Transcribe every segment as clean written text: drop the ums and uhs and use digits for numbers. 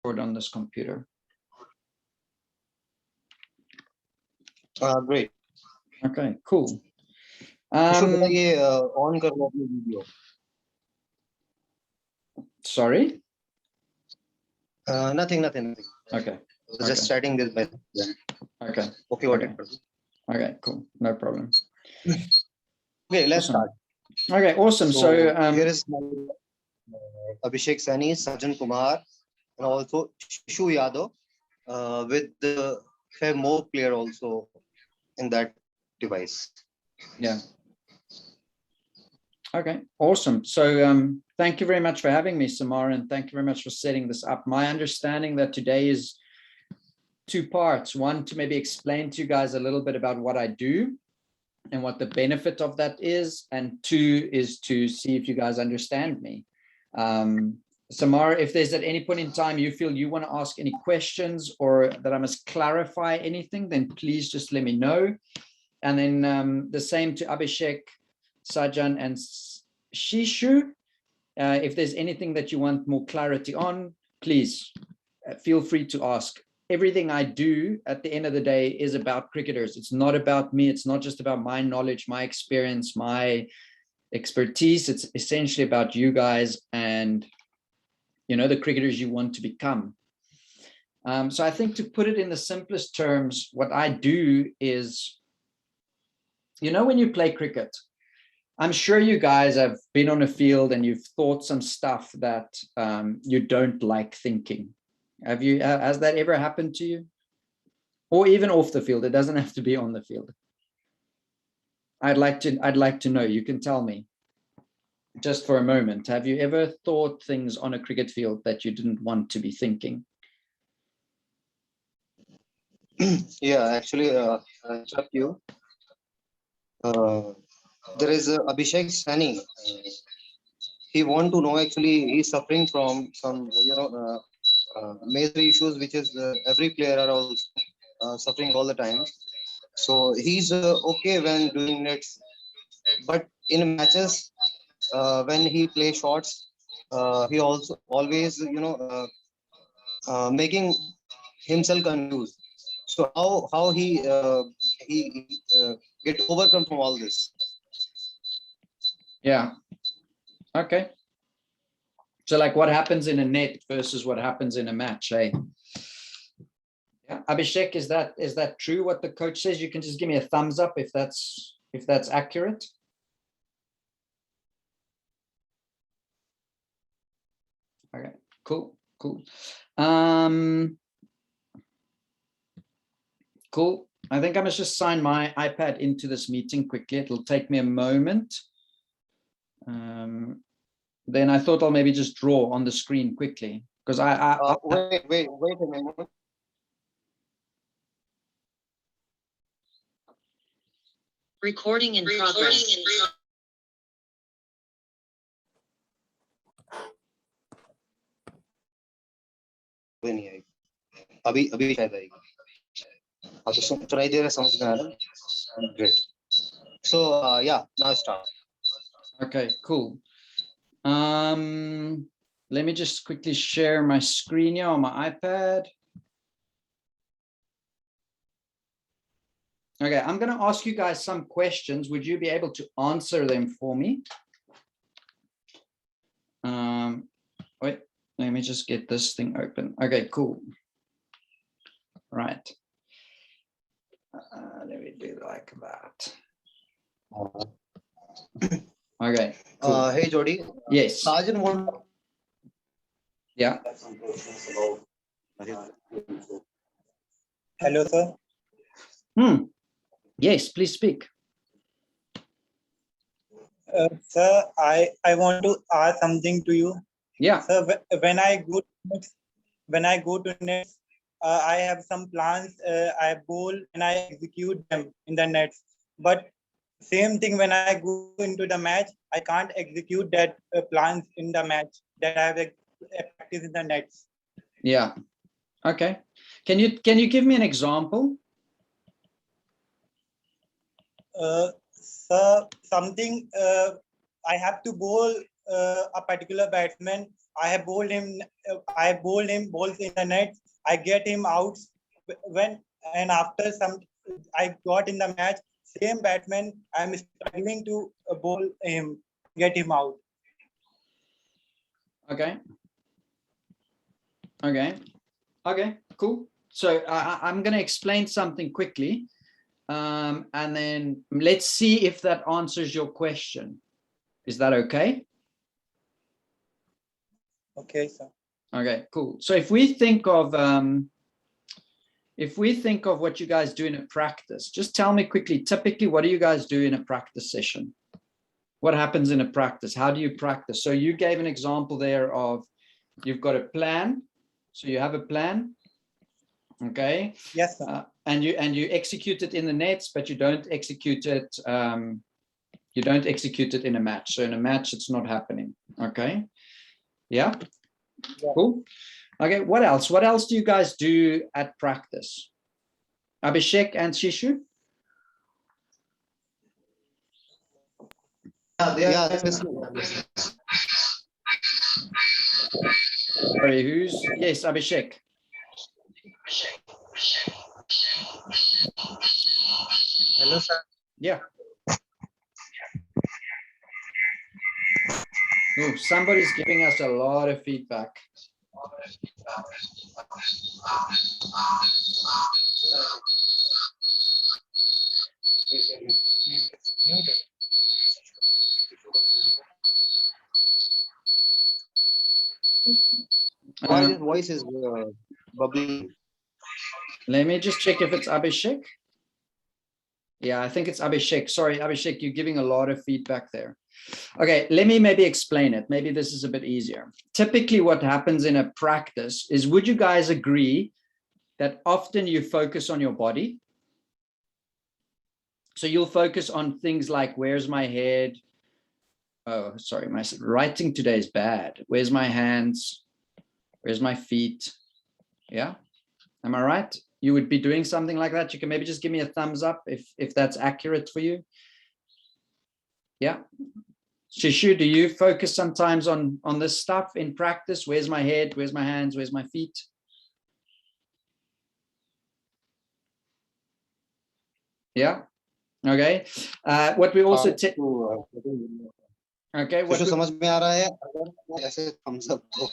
dashboard on this computer. Great. Okay, cool. On करना अपनी video. Sorry? Nothing. Okay. Just starting this by. Okay. Okay, what Okay. Okay, cool. No problem. Okay, let's Awesome. start. Okay, awesome. So, here is Abhishek Sani, Sajan Kumar, and also Shishu Yadav, with the more player also in that device. Yeah. Okay, awesome. So thank you very much for having me, Samar, and thank you very much for setting this up. My understanding that today is two parts. One, to maybe explain to you guys a little bit about what I do and what the benefit of that is. And two is to see if you guys understand me. Samar, if there's at any point in time you feel you want to ask any questions or that I must clarify anything, then please just let me know. And then the same to Abhishek, Sajan, and Shishu. If there's anything that you want more clarity on, please feel free to ask. Everything I do at the end of the day is about cricketers. It's not about me. It's not just about my knowledge, my experience, my expertise. It's essentially about you guys and, you know, the cricketers you want to become. So I think to put it in the simplest terms, what I do is, you know, when you play cricket, I'm sure you guys have been on a field and you've thought some stuff that you don't like thinking. Have you? Has that ever happened to you? Or even off the field? It doesn't have to be on the field. I'd like to know. You can tell me. Just for a moment, have you ever thought things on a cricket field that you didn't want to be thinking? Yeah, actually, interrupt you. There is Abhishek Sani. He want to know, actually he's suffering from some major issues, which is every player are also suffering all the time. So he's okay when doing nets, but in matches when he play shots, he also always making himself confused. So how he get overcome from all this? Yeah. Okay. So like what happens in a net versus what happens in a match, eh? Yeah. Abhishek, is that true what the coach says? You can just give me a thumbs up if that's accurate. Okay, cool. Cool. I think I must just sign my iPad into this meeting quickly. It'll take me a moment. Then I thought I'll maybe just draw on the screen quickly because wait a minute. Recording in progress. नहीं आई अभी शायद आएगी अब तो सुनाई दे रहा समझ में आ रहा great so yeah now start. Okay, cool. Let me just quickly share my screen here on my iPad. Okay, I'm going to ask you guys some questions. Would you be able to answer them for me? Wait, let me just get this thing open. Okay, cool. Right. Let me do like that. Okay, cool. Hey Jody. Yes. Sajan want. Yeah. Hello, sir. Yes, please speak. Sir, I want to ask something to you. Yeah. Sir, when I go to nets, I have some plans. I bowl and I execute them in the nets. But same thing when I go into the match, I can't execute that plans in the match that I have practice in the nets. Yeah. Okay. Can you give me an example? Sir, something I have to bowl a particular batsman I have bowled him. I bowled him balls in the net. I get him out when and after some. I got in the match. Same batsman. I'm struggling to bowl him, get him out. Okay. Okay, cool. So I'm going to explain something quickly, and then let's see if that answers your question. Is that okay? Okay, sir. Okay, cool. So if we think of what you guys do in a practice, just tell me quickly, typically, what do you guys do in a practice session? What happens in a practice? How do you practice? So you gave an example there of you've got a plan. So you have a plan. Okay. Yes, sir. And you execute it in the nets, but you don't execute it. You don't execute it in a match. So in a match, it's not happening. Okay. Yeah. Cool. Okay. What else? What else do you guys do at practice? Abhishek and Shishu? Yeah, this Sorry, who's? Yes, Abhishek. Hello, sir. Yeah. Oh, somebody's giving us a lot of feedback. why this voice is bubbling. Let me just check if it's Abhishek. Yeah, I think it's Abhishek. Sorry, Abhishek, you're giving a lot of feedback there. Okay, let me maybe explain it. Maybe this is a bit easier. Typically what happens in a practice is, would you guys agree that often you focus on your body? So you'll focus on things like, where's my head? Oh, sorry, my writing today is bad. Where's my hands? Where's my feet? Yeah, am I right? You would be doing something like that. You can maybe just give me a thumbs up if that's accurate for you. Yeah. Shishu, do you focus sometimes on this stuff in practice? Where's my head? Where's my hands? Where's my feet? Yeah. Okay. What we also okay. What समझ में आ रहा है अगर ऐसे thumbs up दो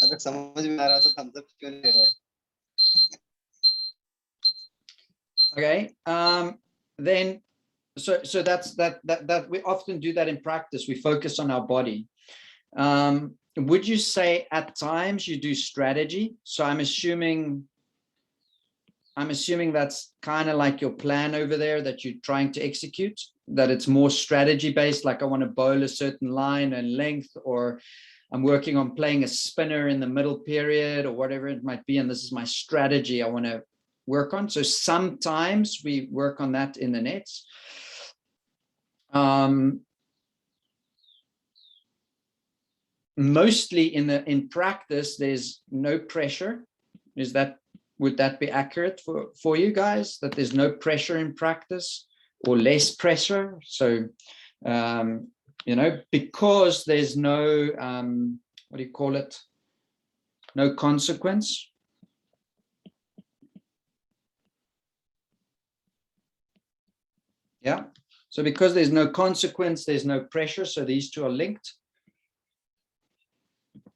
अगर समझ में आ रहा तो thumbs up क्यों ले रहा है Okay. Then so that's that we often do that in practice. We focus on our body. Would you say at times you do strategy? So I'm assuming that's kind of like your plan over there that you're trying to execute, that it's more strategy based, like I want to bowl a certain line and length, or I'm working on playing a spinner in the middle period or whatever it might be. And this is my strategy I want to work on. So sometimes we work on that in the nets. Mostly in practice, there's no pressure. Would that be accurate for you guys, that there's no pressure in practice or less pressure? So, because there's no, what do you call it? No consequence. Yeah. So because there's no consequence, there's no pressure. So these two are linked.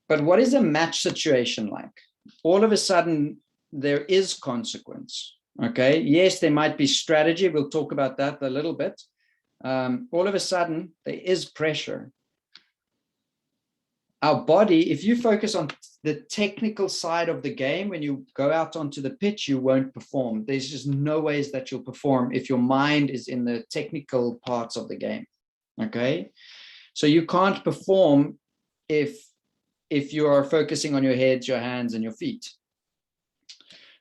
But what is a match situation like? All of a sudden, there is consequence. Okay. Yes, there might be strategy. We'll talk about that a little bit. All of a sudden, there is pressure. Our body, if you focus on the technical side of the game, when you go out onto the pitch, you won't perform. There's just no ways that you'll perform if your mind is in the technical parts of the game. Okay. So you can't perform if you are focusing on your heads, your hands, and your feet.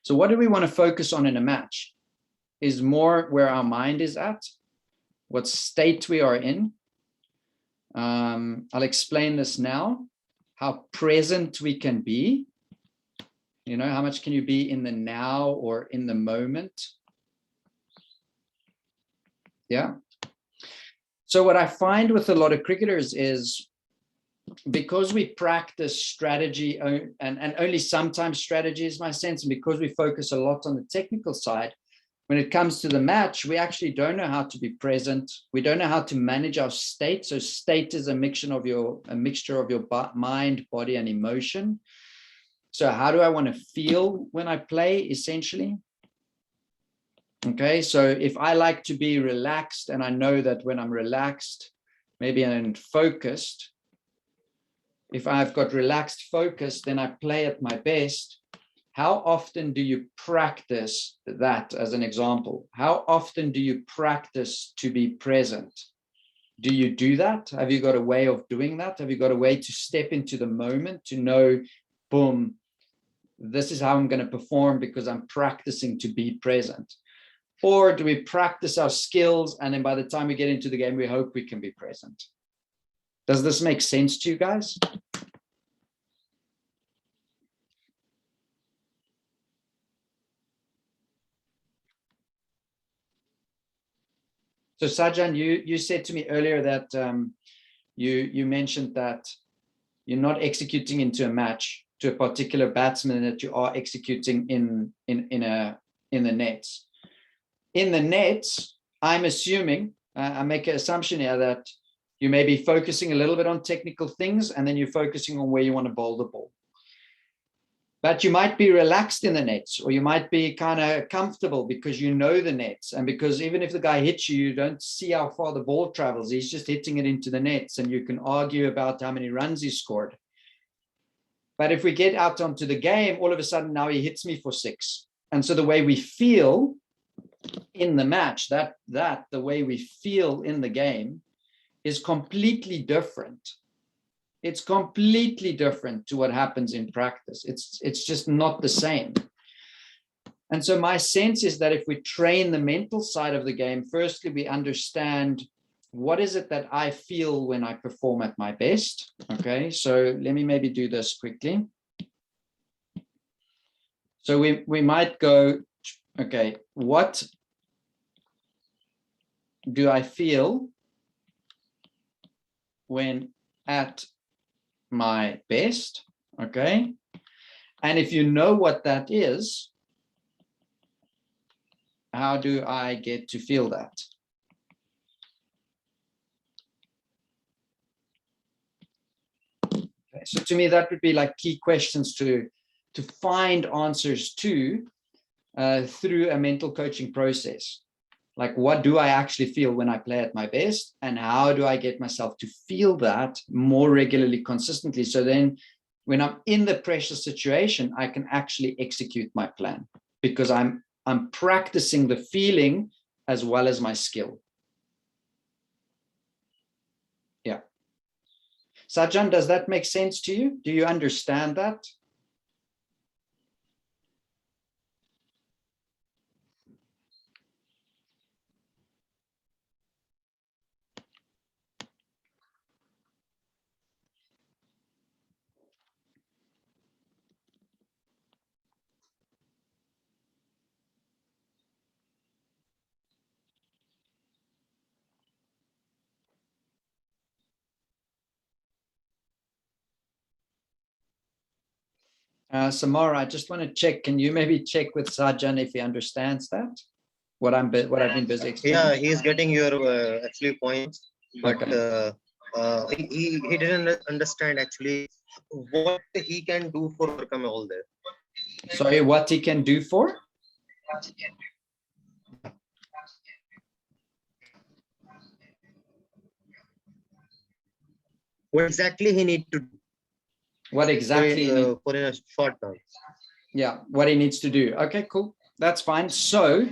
So what do we want to focus on in a match? Is more where our mind is at, what state we are in. I'll explain this now, how present we can be. You know, how much can you be in the now or in the moment? Yeah. So what I find with a lot of cricketers is because we practice strategy and only sometimes strategy is my sense, and because we focus a lot on the technical side, when it comes to the match, we actually don't know how to be present. We don't know how to manage our state. So state is a mixture of your mind, body, and emotion. So how do I want to feel when I play, essentially? Okay, so if I like to be relaxed, and I know that when I'm relaxed, maybe I'm focused, if I've got relaxed focus, then I play at my best. How often do you practice that, as an example? How often do you practice to be present? Do you do that? Have you got a way of doing that? Have you got a way to step into the moment, to know, boom, this is how I'm going to perform because I'm practicing to be present? Or do we practice our skills, and then by the time we get into the game, we hope we can be present? Does this make sense to you guys? So Sajan, you said to me earlier that you mentioned that you're not executing into a match to a particular batsman, that you are executing in the nets. In the nets, I'm assuming, I make an assumption here that you may be focusing a little bit on technical things, and then you're focusing on where you want to bowl the ball. But you might be relaxed in the nets, or you might be kind of comfortable because you know the nets, and because even if the guy hits you, you don't see how far the ball travels. He's just hitting it into the nets, and you can argue about how many runs he scored. But if we get out onto the game, all of a sudden now he hits me for 6. And so the way we feel in the match, the way we feel in the game is completely different. It's completely different to what happens in practice. It's just not the same. And so my sense is that if we train the mental side of the game, firstly, we understand what is it that I feel when I perform at my best. Okay, so let me maybe do this quickly. So we might go, okay, what do I feel when at my best? Okay, and if you know what that is, how do I get to feel that? Okay, so to me, that would be like key questions to find answers to through a mental coaching process. Like, what do I actually feel when I play at my best, and how do I get myself to feel that more regularly, consistently? So then when I'm in the pressure situation, I can actually execute my plan because I'm practicing the feeling as well as my skill. Yeah. Sajan, does that make sense to you? Do you understand that? Samar, I just want to check. Can you maybe check with Sajan if he understands that? What I've been busy explaining? Yeah, he is getting your actually points, but Okay. he didn't understand actually what he can do for overcome all that. Sorry, what he can do for? What exactly he need to do What exactly? for a short term? Yeah, what he needs to do. Okay, cool. That's fine. So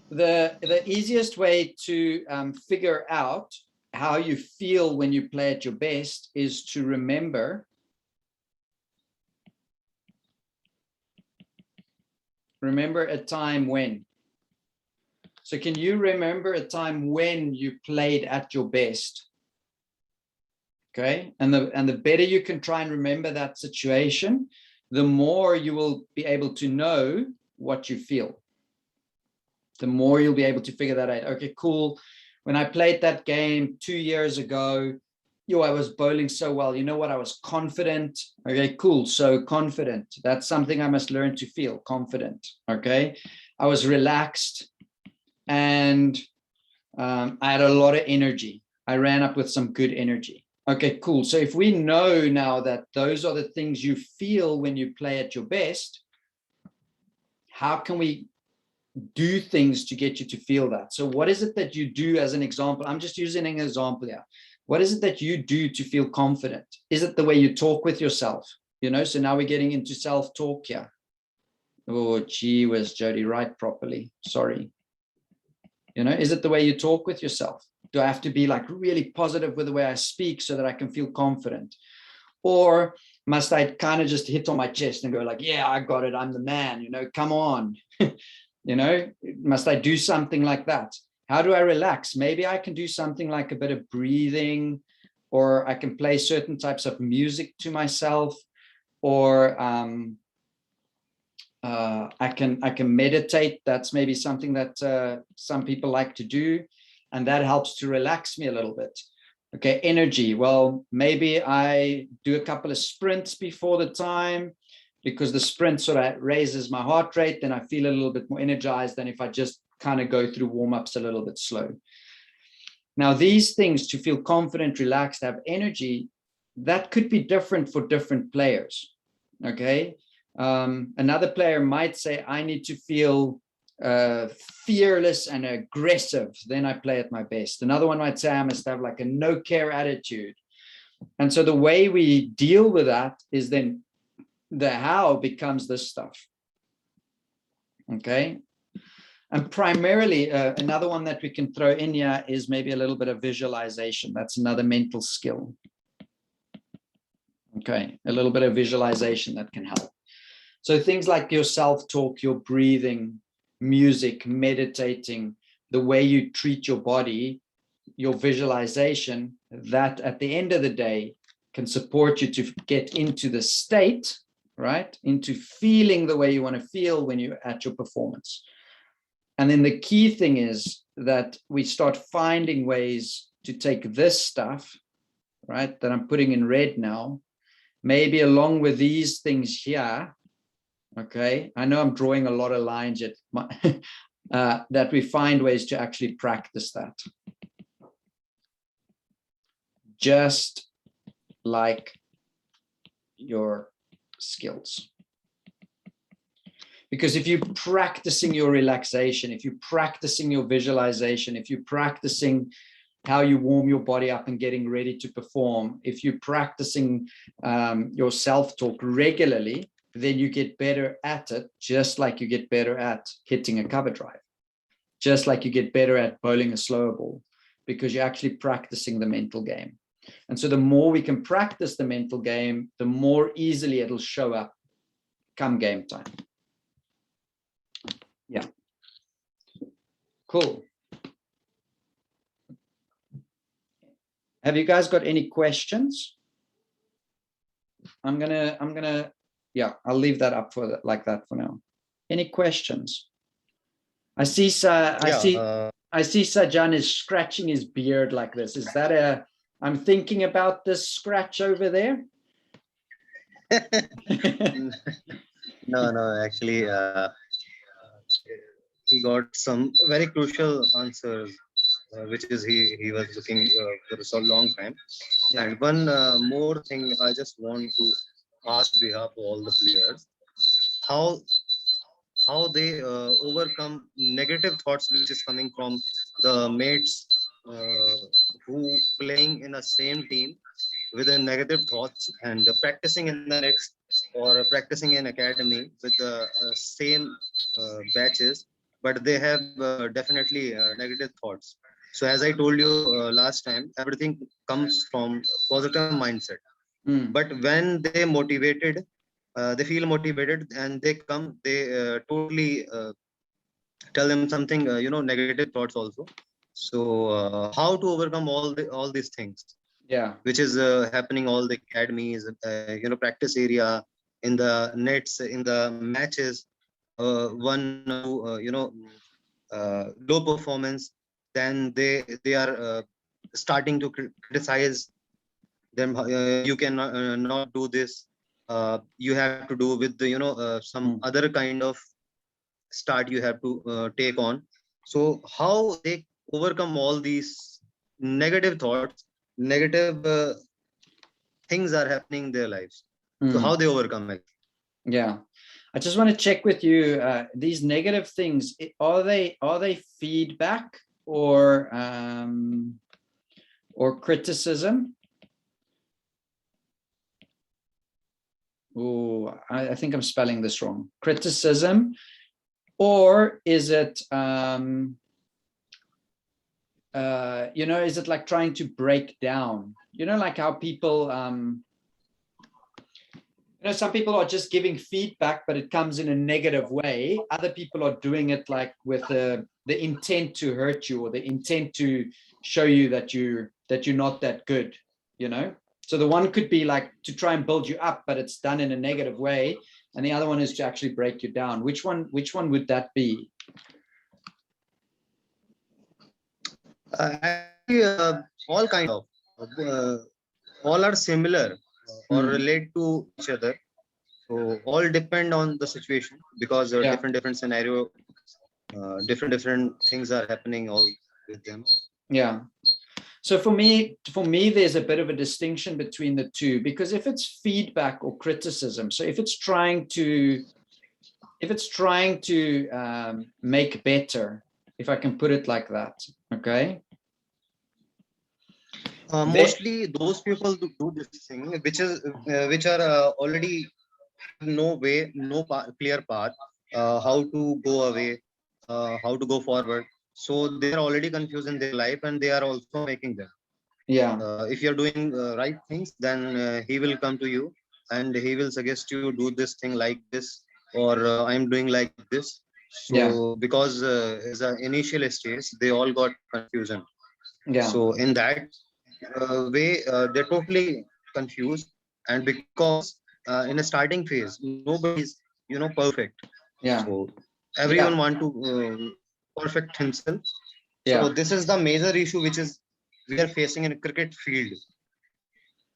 the easiest way to figure out how you feel when you play at your best is to remember a time when. So can you remember a time when you played at your best? Okay, and the better you can try and remember that situation, the more you will be able to know what you feel. The more you'll be able to figure that out. Okay, cool. When I played that game 2 years ago, I was bowling so well. You know what? I was confident. Okay, cool. So confident. That's something I must learn to feel confident. Okay. I was relaxed and I had a lot of energy. I ran up with some good energy. Okay, cool. So if we know now that those are the things you feel when you play at your best, how can we do things to get you to feel that? So what is it that you do as an example? I'm just using an example here. What is it that you do to feel confident? Is it the way you talk with yourself? You know, so now we're getting into self-talk here. Oh, gee whiz, Jody, write properly. Sorry. You know, is it the way you talk with yourself? Do I have to be like really positive with the way I speak so that I can feel confident? Or must I kind of just hit on my chest and go like, yeah, I got it. I'm the man, you know, come on. You know, must I do something like that? How do I relax? Maybe I can do something like a bit of breathing, or I can play certain types of music to myself, or I can meditate. That's maybe something that some people like to do, and that helps to relax me a little bit. Okay, energy. Well, maybe I do a couple of sprints before the time, because the sprint sort of raises my heart rate. Then I feel a little bit more energized than if I just kind of go through warm-ups a little bit slow. Now, these things to feel confident, relaxed, have energy, that could be different for different players. Okay. Another player might say, I need to feel fearless and aggressive, then I play at my best. Another one might say I must have like a no care attitude. And so the way we deal with that is then the how becomes this stuff. Okay. And primarily another one that we can throw in here is maybe a little bit of visualization. That's another mental skill. Okay, a little bit of visualization that can help. So things like your self-talk, your breathing, music, meditating, the way you treat your body, your visualization, that at the end of the day can support you to get into the state, right? Into feeling the way you want to feel when you're at your performance. And then the key thing is that we start finding ways to take this stuff, right, that I'm putting in red now, maybe along with these things here. Okay, I know I'm drawing a lot of lines yet, that we find ways to actually practice that. Just like your skills. Because if you're practicing your relaxation, if you're practicing your visualization, if you're practicing how you warm your body up and getting ready to perform, if you're practicing your self-talk regularly, then you get better at it, just like you get better at hitting a cover drive, just like you get better at bowling a slower ball, because you're actually practicing the mental game. And so the more we can practice the mental game, the more easily it'll show up come game time. Yeah. Cool. Have you guys got any questions? I'm gonna, yeah, I'll leave that up for like that for now. Any questions? I see Sajan is scratching his beard like this. Is that I'm thinking about this scratch over there? No, actually, he got some very crucial answers, which is he was looking for so long time. Yeah. And one more thing I just want to ask behalf of all the players, how they overcome negative thoughts which is coming from the mates who playing in the same team with the negative thoughts and practicing in the next or practicing in academy with the same batches, but they have definitely negative thoughts. So as I told you last time, everything comes from positive mindset. But when they motivated, they feel motivated and they come, they totally tell them something, negative thoughts also. So how to overcome all these things? Yeah, which is happening all the academies, practice area, in the nets, in the matches, low performance. then they are starting to criticize them. You can not do this. You have to do with the some other kind of start you have to take on. So how they overcome all these negative thoughts, negative things are happening in their lives. So how they overcome it? Yeah, I just want to check with you. These negative things, are they feedback or criticism? Oh, I think I'm spelling this wrong. Criticism, or is it is it like trying to break down? Like how people some people are just giving feedback, but it comes in a negative way. Other people are doing it like with the intent to hurt you, or the intent to show you that you're not that good, So the one could be like to try and build you up, but it's done in a negative way. And the other one is to actually break you down. Which one would that be? All kind of all are similar or relate to each other. So all depend on the situation, because different scenario, different things are happening all with them. Yeah. So for me, there's a bit of a distinction between the two, because if it's feedback or criticism, so if it's trying to make better, if I can put it like that, okay. Mostly those people who do this thing, which are already no clear path, how to go away, how to go forward. So they are already confused in their life, and they are also making them. Yeah. If you're doing right things, then he will come to you and he will suggest you do this thing like this, or I'm doing like this. So because as an initial stage, they all got confusion. So in that way, they're totally confused, and because in a starting phase, nobody's perfect. So everyone want to perfect himself. So this is the major issue which is we are facing in a cricket field.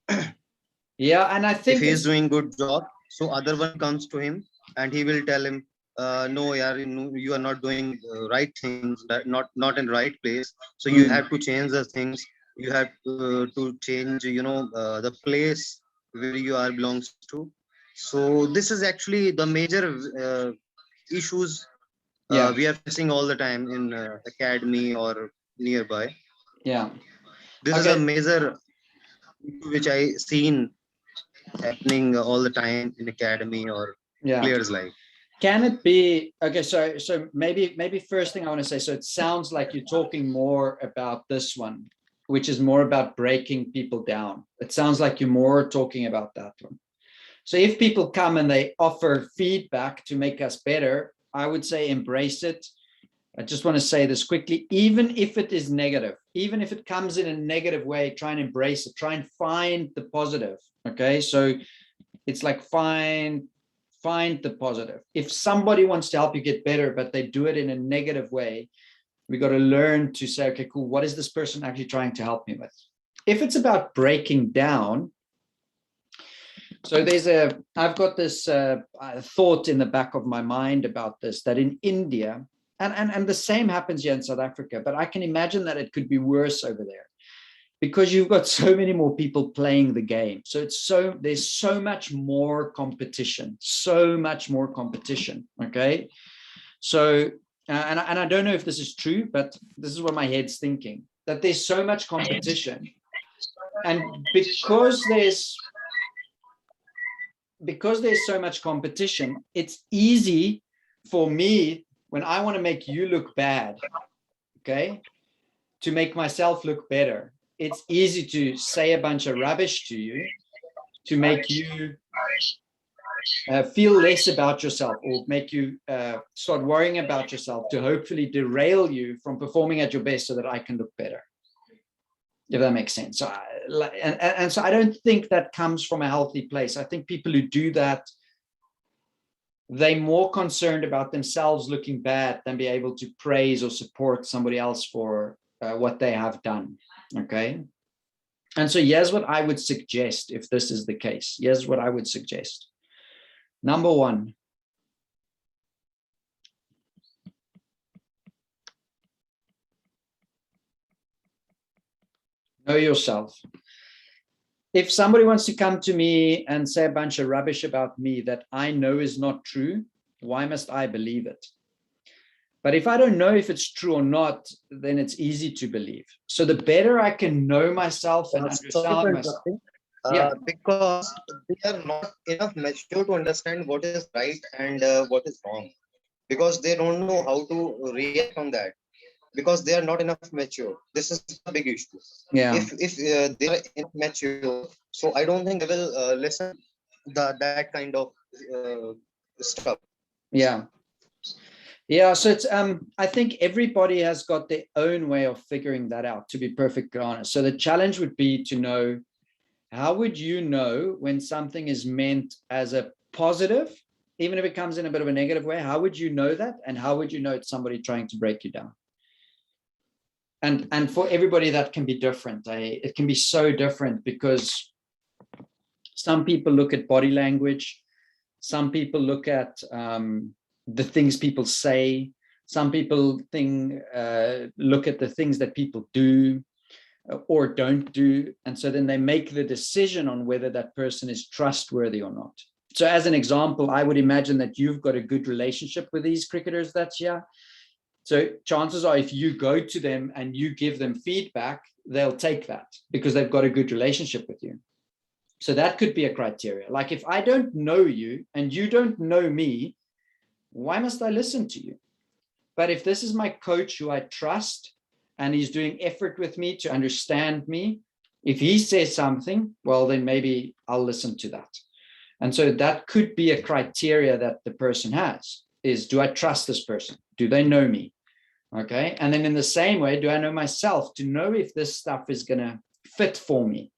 And I think if he is doing good job, so other one comes to him and he will tell him, no, yaar, you are not doing right things, not in right place. So you have to change the things. You have to change, the place where you are belongs to. So this is actually the major issues we are facing all the time in academy or nearby. This is a major issue which I seen happening all the time in academy or players' life. Can it be okay? So maybe first thing I want to say. So it sounds like you're talking more about this one, which is more about breaking people down. It sounds like you're more talking about that one. So if people come and they offer feedback to make us better, I would say embrace it. I just want to say this quickly, even if it is negative, even if it comes in a negative way, try and embrace it, try and find the positive. Okay. So it's like find the positive. If somebody wants to help you get better, but they do it in a negative way, we got to learn to say, okay, cool. What is this person actually trying to help me with? If it's about breaking down, so I've got this thought in the back of my mind about this, that in India, and the same happens here in South Africa, but I can imagine that it could be worse over there, because you've got so many more people playing the game. So there's so much more competition, okay? So, and I don't know if this is true, but this is what my head's thinking, that there's so much competition. And because there's so much competition, it's easy for me, when I want to make you look bad, okay, to make myself look better. It's easy to say a bunch of rubbish to you to make you feel less about yourself, or make you start worrying about yourself, to hopefully derail you from performing at your best so that I can look better. If that makes sense. So, so I don't think that comes from a healthy place. I think people who do that, they're more concerned about themselves looking bad than be able to praise or support somebody else for what they have done. Okay. And so here's what I would suggest if this is the case. Here's what I would suggest. Number one, know yourself. If somebody wants to come to me and say a bunch of rubbish about me that I know is not true, why must I believe it? But if I don't know if it's true or not, then it's easy to believe. So the better I can know myself and Sorry for understand myself. interrupting. Yeah. Because they are not enough mature to understand what is right and what is wrong. Because they don't know how to react on that. Because they are not enough mature. This is a big issue. Yeah. If they are enough mature, so I don't think they will listen that kind of stuff. Yeah. Yeah. So it's I think everybody has got their own way of figuring that out, to be perfectly honest. So the challenge would be to know, how would you know when something is meant as a positive, even if it comes in a bit of a negative way? How would you know that? And how would you know it's somebody trying to break you down? And for everybody, that can be different. It can be so different, because some people look at body language. Some people look at the things people say. Some people look at the things that people do or don't do. And so then they make the decision on whether that person is trustworthy or not. So as an example, I would imagine that you've got a good relationship with these cricketers that's here. So chances are, if you go to them and you give them feedback, they'll take that because they've got a good relationship with you. So that could be a criteria. Like, if I don't know you and you don't know me, why must I listen to you? But if this is my coach who I trust and he's doing effort with me to understand me, if he says something, well, then maybe I'll listen to that. And so that could be a criteria that the person has, is, do I trust this person? Do they know me? Okay. And then in the same way, do I know myself to know if this stuff is going to fit for me?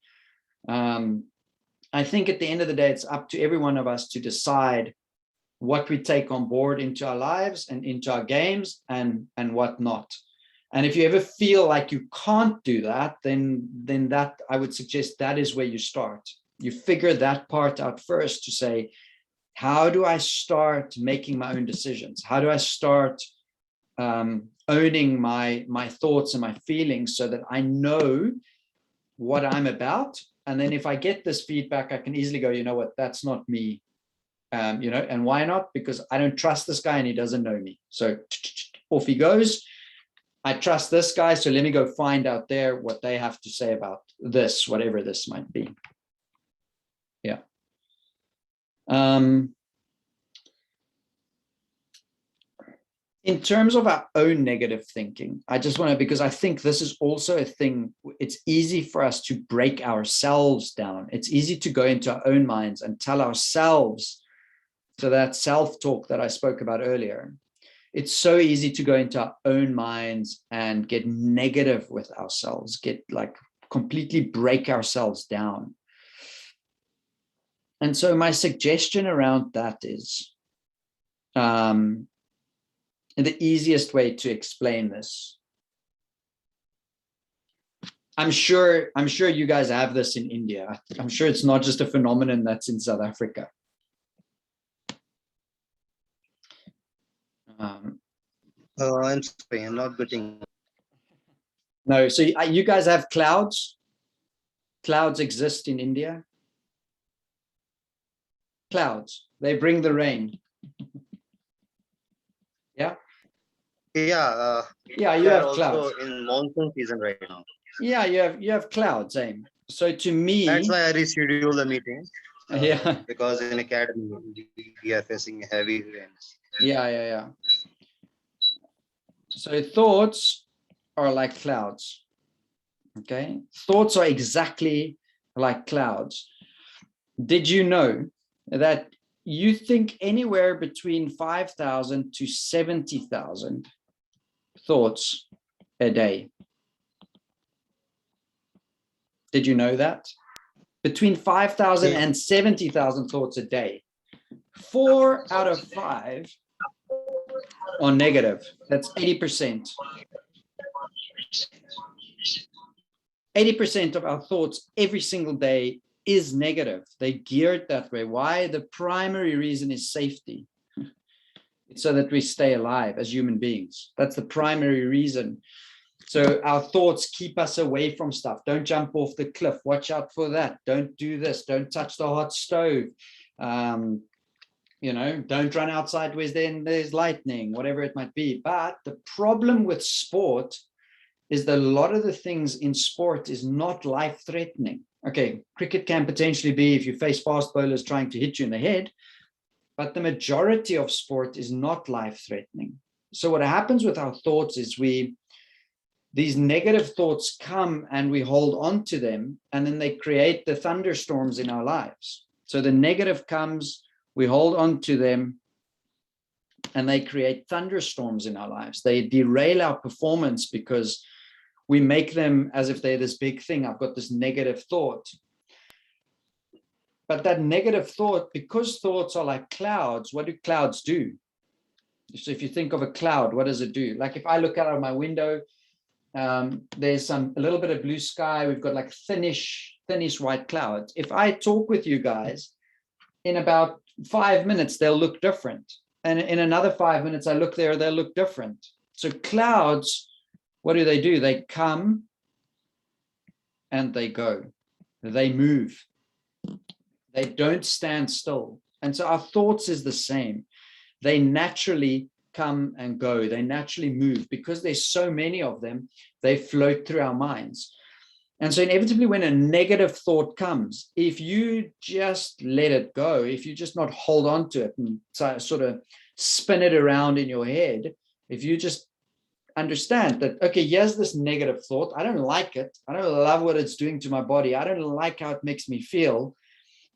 I think at the end of the day, it's up to every one of us to decide what we take on board into our lives and into our games and what not. And if you ever feel like you can't do that, then that, I would suggest, that is where you start. You figure that part out first to say, how do I start making my own decisions? How do I start owning my thoughts and my feelings so that I know what I'm about? And then if I get this feedback, I can easily go, you know what, that's not me. And why not? Because I don't trust this guy and he doesn't know me. So off he goes. I trust this guy, so let me go find out there what they have to say about this, whatever this might be. Yeah. In terms of our own negative thinking, I just want to, because I think this is also a thing, it's easy for us to break ourselves down. It's easy to go into our own minds and tell ourselves, so that self-talk that I spoke about earlier, it's so easy to go into our own minds and get negative with ourselves, get like completely break ourselves down. And so my suggestion around that is, the easiest way to explain this, I'm sure you guys have this in India. I'm sure it's not just a phenomenon that's in South Africa. I'm sorry, I'm not getting. No, so you guys have clouds. Clouds exist in India. Clouds, they bring the rain. Yeah. Yeah. Yeah, you we are have clouds. also in monsoon season right now. Yeah, you have clouds, Aim. So to me, That's why I rescheduled the meeting. Yeah. Because in academy we are facing heavy rains. Yeah. So thoughts are like clouds. Okay, thoughts are exactly like clouds. Did you know that you think anywhere between 5,000 to 70,000 thoughts a day? Did you know that? Between 5,000 and 70,000 thoughts a day. 4 out of 5 are negative. That's 80%. 80% of our thoughts every single day is negative. They're geared that way. Why? The primary reason is safety. It's so that we stay alive as human beings. That's the primary reason. So our thoughts keep us away from stuff. Don't jump off the cliff. Watch out for that. Don't do this. Don't touch the hot stove. You know, don't run outside where there's lightning, whatever it might be. But the problem with sport is that a lot of the things in sport is not life-threatening. Okay, cricket can potentially be if you face fast bowlers trying to hit you in the head, but the majority of sport is not life-threatening. So what happens with our thoughts is these negative thoughts come and we hold on to them, and then they create the thunderstorms in our lives. So the negative comes, we hold on to them, and they create thunderstorms in our lives. They derail our performance because we make them as if they're this big thing. I've got this negative thought. But that negative thought, because thoughts are like clouds, what do clouds do? So if you think of a cloud, what does it do? Like if I look out of my window, there's a little bit of blue sky. We've got like thinnish white clouds. If I talk with you guys, in about 5 minutes, they'll look different. And in another 5 minutes, I look there, they'll look different. So clouds, what do? They come and they go. They move. They don't stand still. And so our thoughts is the same. They naturally come and go. They naturally move because there's so many of them. They float through our minds. And so inevitably when a negative thought comes, if you just let it go, if you just not hold on to it and sort of spin it around in your head, if you just understand that, okay, here's this negative thought. I don't like it. I don't love what it's doing to my body. I don't like how it makes me feel.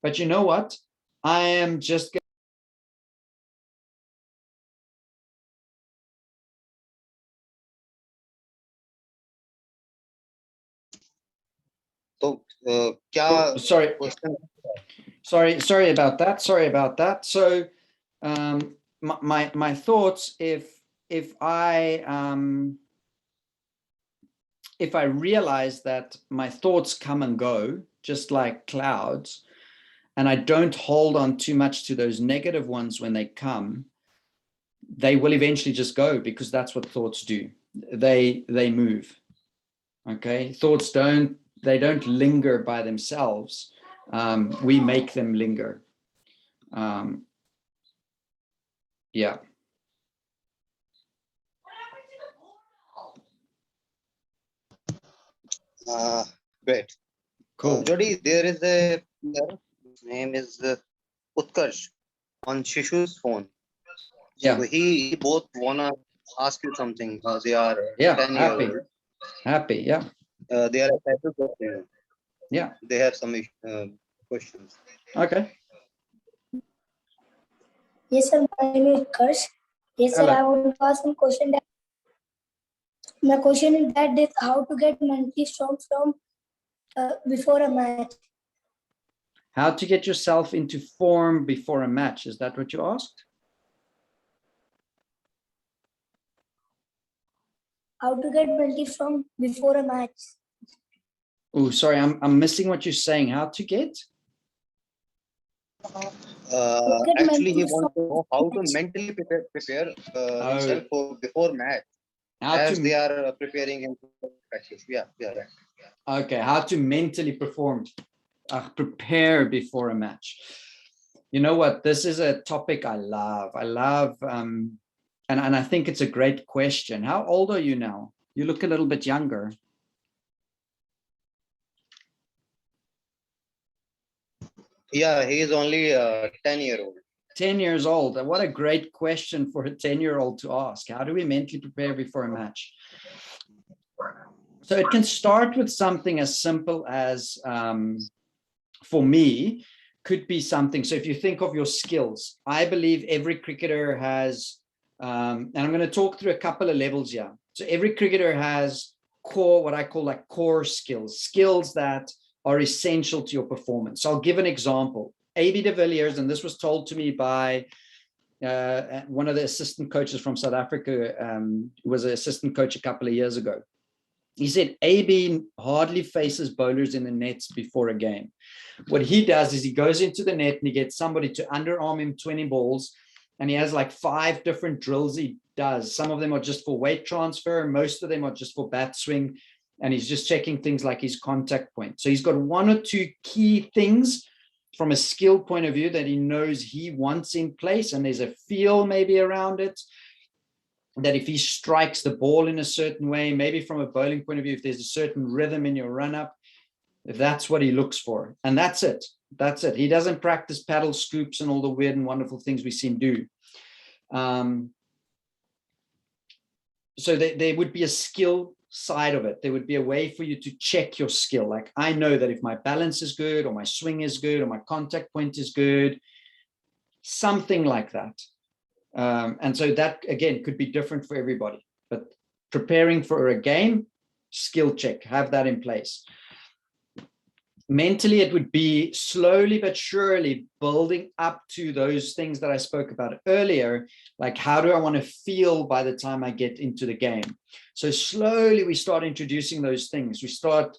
But you know what? I am just So, क्या sorry question? sorry about that. So my thoughts, if I realize that my thoughts come and go just like clouds, and I don't hold on too much to those negative ones when they come, they will eventually just go, because that's what thoughts do. They move. Okay, thoughts don't linger by themselves. We make them linger. Yeah. Great. Cool. Jody, there is a player, his name is Utkarsh on Shishu's phone. Yeah. So he both wanna ask you something. They are Yeah, 10 years old. happy. Yeah. They are excited for you. Yeah. They have some questions. Okay. Yes, sir. My name is Karsh. Yes, sir. Hello. I want to ask some question. My question is that is how to get mentally strong from before a match. How to get yourself into form before a match? Is that what you asked? How to get mentally strong before a match. Oh, sorry, I'm missing what you're saying. How to get? Actually, he wants to know how to mentally prepare himself for before match, as they are preparing him for practice. Yeah, right. Okay, how to mentally prepare before a match. You know what? This is a topic I love. And I think it's a great question. How old are you now? You look a little bit younger. Yeah, he is only 10-year-old. 10 years old. And what a great question for a 10-year-old to ask. How do we mentally prepare before a match? So it can start with something as simple as, for me, could be something. So if you think of your skills, I believe every cricketer has, and I'm going to talk through a couple of levels here. So every cricketer has core, what I call like core skills that are essential to your performance. So I'll give an example. AB de Villiers, and this was told to me by one of the assistant coaches from South Africa, who was an assistant coach a couple of years ago. He said AB hardly faces bowlers in the nets before a game. What he does is he goes into the net and he gets somebody to underarm him 20 balls, and he has like 5 different drills he does. Some of them are just for weight transfer, most of them are just for bat swing, and he's just checking things like his contact point. So he's got 1 or 2 key things from a skill point of view that he knows he wants in place, and there's a feel maybe around it, that if he strikes the ball in a certain way, maybe from a bowling point of view, if there's a certain rhythm in your run-up, that's what he looks for. And that's it. That's it. He doesn't practice paddle scoops and all the weird and wonderful things we see him do. So there would be a skill side of it. There would be a way for you to check your skill. Like, I know that if my balance is good, or my swing is good, or my contact point is good, something like that. And so that, again, could be different for everybody. But preparing for a game, skill check, have that in place. Mentally, it would be slowly but surely building up to those things that I spoke about earlier, like how do I want to feel by the time I get into the game? So slowly we start introducing those things. We start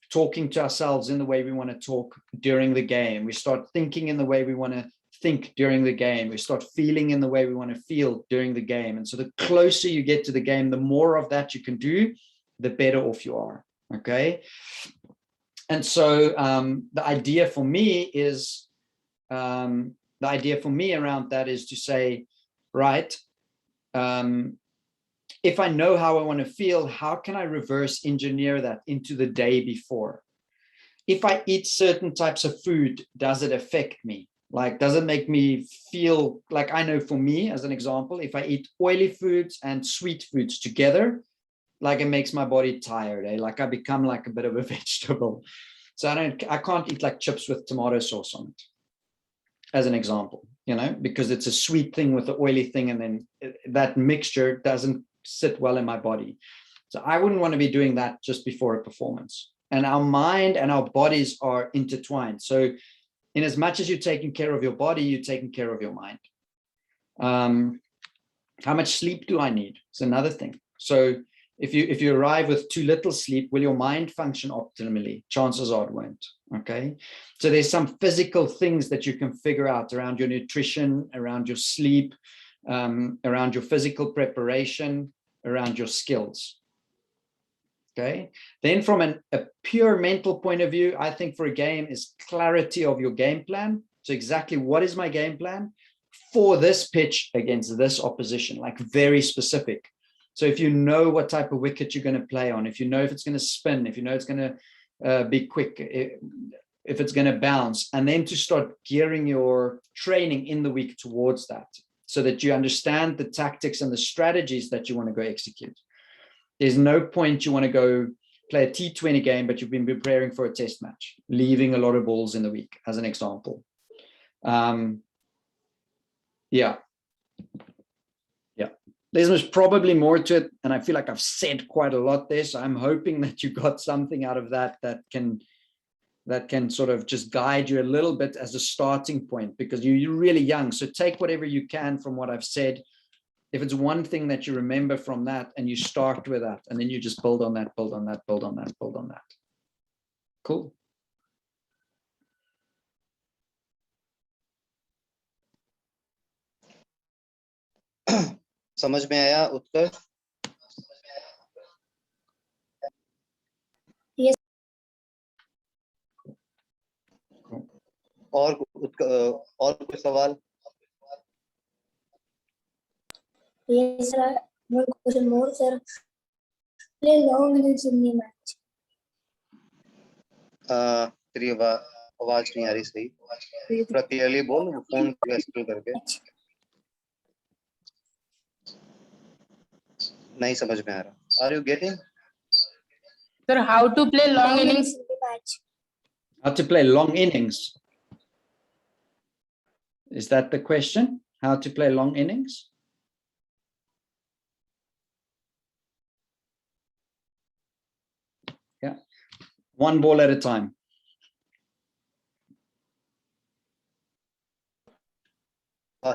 talking to ourselves in the way we want to talk during the game. We start thinking in the way we want to think during the game. We start feeling in the way we want to feel during the game. And so the closer you get to the game, the more of that you can do, the better off you are. Okay. And so the idea for me is, the idea for me around that is to say, right, if I know how I want to feel, how can I reverse engineer that into the day before? If I eat certain types of food, does it affect me? Like, does it make me feel like, I know for me, as an example, if I eat oily foods and sweet foods together, like it makes my body tired, eh? Like I become like a bit of a vegetable. So I can't eat like chips with tomato sauce on it, as an example, you know, because it's a sweet thing with the oily thing, and then that mixture doesn't sit well in my body. So I wouldn't want to be doing that just before a performance. And our mind and our bodies are intertwined. So in as much as you're taking care of your body, you're taking care of your mind. How much sleep do I need? It's another thing. So if you arrive with too little sleep, will your mind function optimally? Chances are it won't. Okay. So there's some physical things that you can figure out around your nutrition, around your sleep, around your physical preparation, around your skills. Okay. Then from a pure mental point of view, I think for a game is clarity of your game plan. So exactly what is my game plan for this pitch against this opposition, like very specific. So if you know what type of wicket you're going to play on, if you know if it's going to spin, if you know it's going to be quick, if it's going to bounce, and then to start gearing your training in the week towards that, so that you understand the tactics and the strategies that you want to go execute. There's no point you want to go play a T20 game, but you've been preparing for a test match, leaving a lot of balls in the week, as an example. Yeah. There's probably more to it, and I feel like I've said quite a lot there. So I'm hoping that you got something out of that that can sort of just guide you a little bit as a starting point, because you're really young. So take whatever you can from what I've said. If it's one thing that you remember from that, and you start with that, and then you just build on that, build on that, build on that, build on that. Cool. समझ में आया उत्तर? Yes. और कोई सवाल? Yes, sir. One question more, sir. Play long innings in the match. तेरी आवाज नहीं आ रही सही. थोड़ा क्लियरली बोल, फोन स्क्रॉल करके. नहीं समझ में आ रहा. Are you getting? Sir, how to play long innings? in the match. How to play long innings? Is that the question? How to play long innings? Yeah. One ball at a time.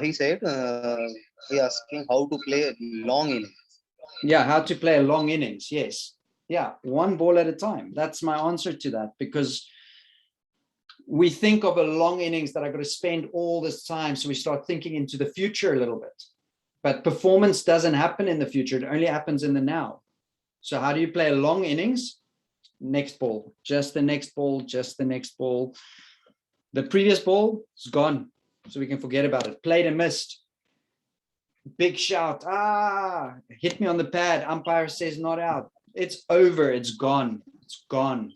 He said he asking how to play long innings. Yeah, how to play a long innings. Yes. Yeah, one ball at a time. That's my answer to that, because we think of a long innings that I've got to spend all this time. So we start thinking into the future a little bit. But performance doesn't happen in the future. It only happens in the now. So how do you play a long innings? Next ball, just the next ball, just the next ball. The previous ball is gone. So we can forget about it. Played and missed. Big shout. Hit me on the pad. Umpire says not out. It's over. It's gone. It's gone.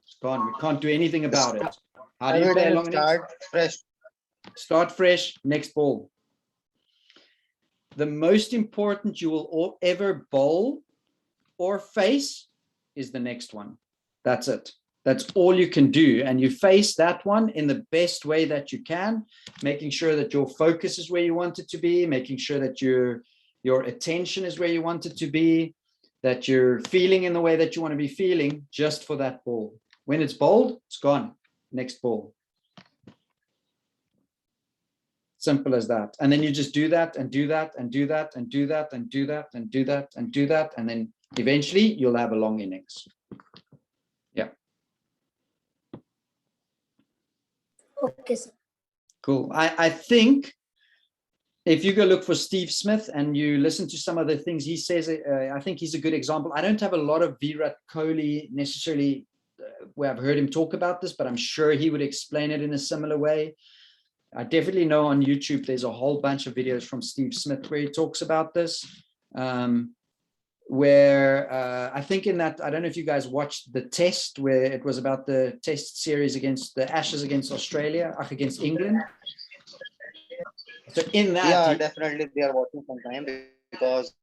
It's gone. We can't do anything about it. How do you Every play a time long innings? start fresh. Start fresh. Next ball. The most important you will ever bowl or face is the next one. That's it. That's all you can do. And you face that one in the best way that you can, making sure that your focus is where you want it to be, making sure that your attention is where you want it to be, that you're feeling in the way that you want to be feeling just for that ball. When it's bowled, it's gone. Next ball. Simple as that. And then you just do that and do that and do that and do that and do that and do that and do that. And then eventually you'll have a long innings. Yeah. Okay, sir. Cool. I think if you go look for Steve Smith and you listen to some of the things he says, I think he's a good example. I don't have a lot of Virat Kohli necessarily where I've heard him talk about this, but I'm sure he would explain it in a similar way. I definitely know on YouTube, there's a whole bunch of videos from Steve Smith where he talks about this. I think in that, I don't know if you guys watched the test where it was about the test series against the Ashes against Australia, against England. So in that, Yeah, definitely they are watching sometime because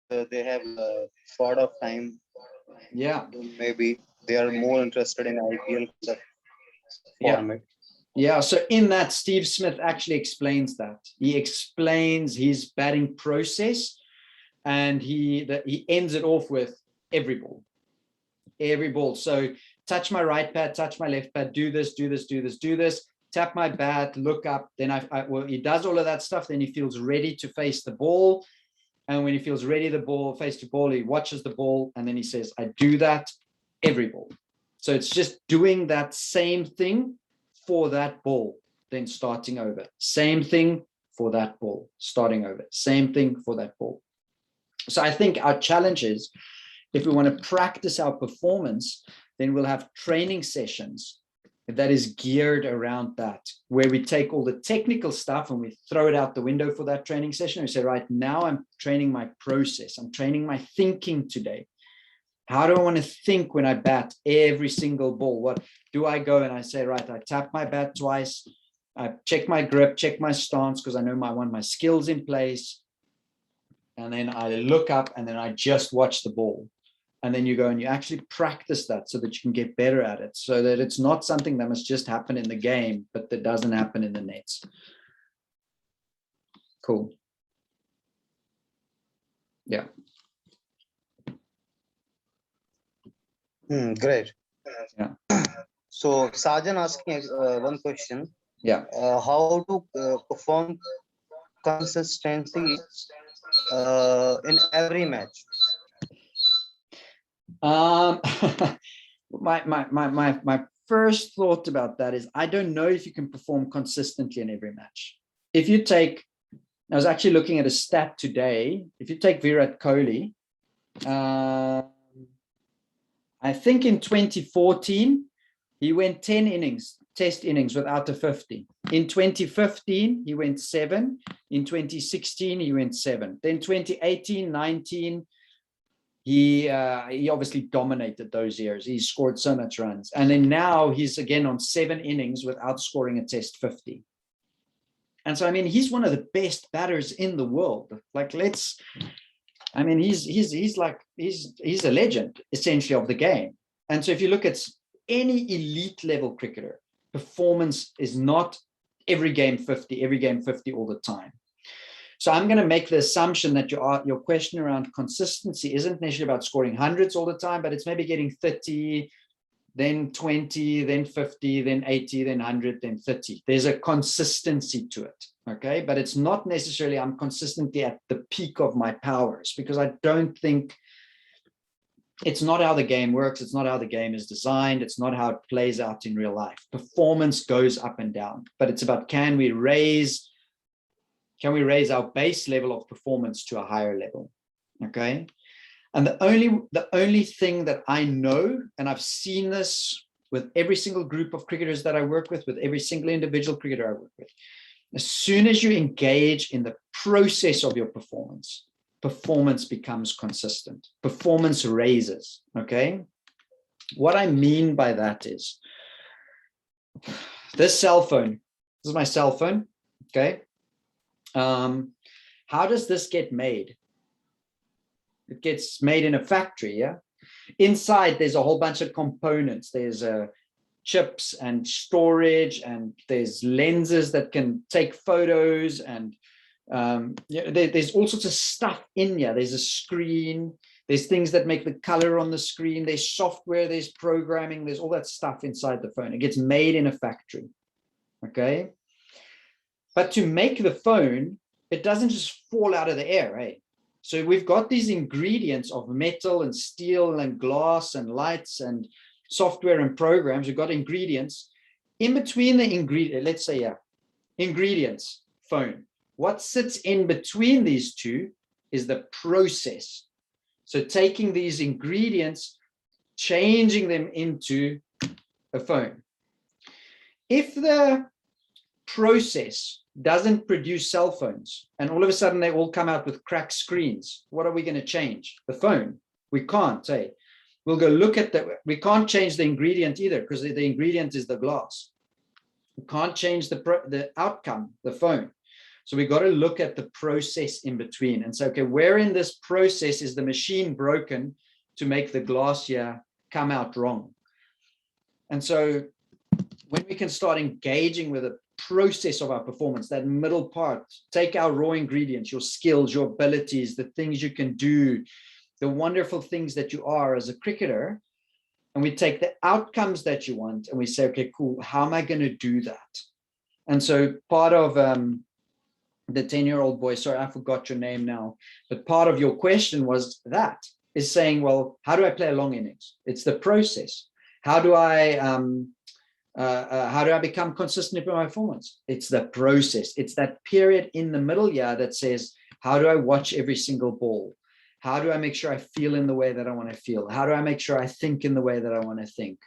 they have sort of time. Yeah. Maybe they are more interested in IPL format. Yeah, so in that, Steve Smith actually explains that. He explains his batting process, and he ends it off with every ball. Every ball. So touch my right pad, touch my left pad, do this, do this, do this, do this, tap my bat, look up. Then well, he does all of that stuff. Then he feels ready to face the ball. And when he feels ready, face to ball, he watches the ball. And then he says, I do that every ball. So it's just doing that same thing for that ball, then starting over. Same thing for that ball, starting over. Same thing for that ball. So I think our challenge is, if we want to practice our performance, then we'll have training sessions that is geared around that, where we take all the technical stuff and we throw it out the window for that training session. We say, right, now I'm training my process. I'm training my thinking today. How do I want to think when I bat every single ball? What do I go and I say, right, I tap my bat twice. I check my grip, check my stance, because I know I want my skills in place. And then I look up and then I just watch the ball. And then you go and you actually practice that so that you can get better at it, so that it's not something that must just happen in the game, but that doesn't happen in the nets. Cool. Yeah. Great. Yeah. So Sajan asking one question. Yeah. How to perform consistency in every match? My first thought about that is, I don't know if you can perform consistently in every match. If you take, I was actually looking at a stat today. If you take Virat Kohli, I think in 2014, he went 10 innings, test innings without a 50. In 2015, he went 7. In 2016, he went 7. Then 2018, 19, he obviously dominated those years. He scored so much runs. And then now he's again on 7 innings without scoring a test 50. And so, I mean, he's one of the best batters in the world. Like, he's a legend essentially of the game. And so if you look at any elite level cricketer, performance is not every game 50 all the time. So I'm going to make the assumption that your question around consistency isn't necessarily about scoring hundreds all the time, but it's maybe getting 30, then 20, then 50, then 80, then 100, then 30. There's a consistency to it, okay? But it's not necessarily I'm consistently at the peak of my powers, because I don't think it's not how the game works. It's not how the game is designed. It's not how it plays out in real life. Performance goes up and down, but it's about, can we raise our base level of performance to a higher level? Okay. And the only thing that I know, and I've seen this with every single group of cricketers that I work with every single individual cricketer I work with, as soon as you engage in the process of your performance, performance becomes consistent. Performance raises. Okay. What I mean by that is this cell phone. This is my cell phone. Okay. How does this get made? It gets made in a factory, yeah? Inside, there's a whole bunch of components. There's chips and storage, and there's lenses that can take photos, and there's all sorts of stuff in here. There's a screen. There's things that make the color on the screen. There's software, there's programming, there's all that stuff inside the phone. It gets made in a factory, okay? But to make the phone, it doesn't just fall out of the air, eh? So we've got these ingredients of metal and steel and glass and lights and software and programs. We've got ingredients. In between the ingredient, let's say, yeah, ingredients, phone. What sits in between these two is the process. So taking these ingredients, changing them into a phone. If the process doesn't produce cell phones, and all of a sudden they all come out with cracked screens, what are we going to change? The phone. We can't say. We'll go look at that. We can't change the ingredient either, because the ingredient is the glass. We can't change the outcome, the phone. So we got to look at the process in between and say, okay, where in this process is the machine broken to make the glass here come out wrong? And so when we can start engaging with the process of our performance, that middle part, take our raw ingredients, your skills, your abilities, the things you can do, the wonderful things that you are as a cricketer, and we take the outcomes that you want and we say, okay, cool, how am I going to do that? And so part of the 10-year-old boy, sorry, I forgot your name now, but part of your question was that, is saying, well, how do I play a long innings? It's the process. How do I become consistent in my performance? It's the process. It's that period in the middle year that says, how do I watch every single ball? How do I make sure I feel in the way that I want to feel? How do I make sure I think in the way that I want to think?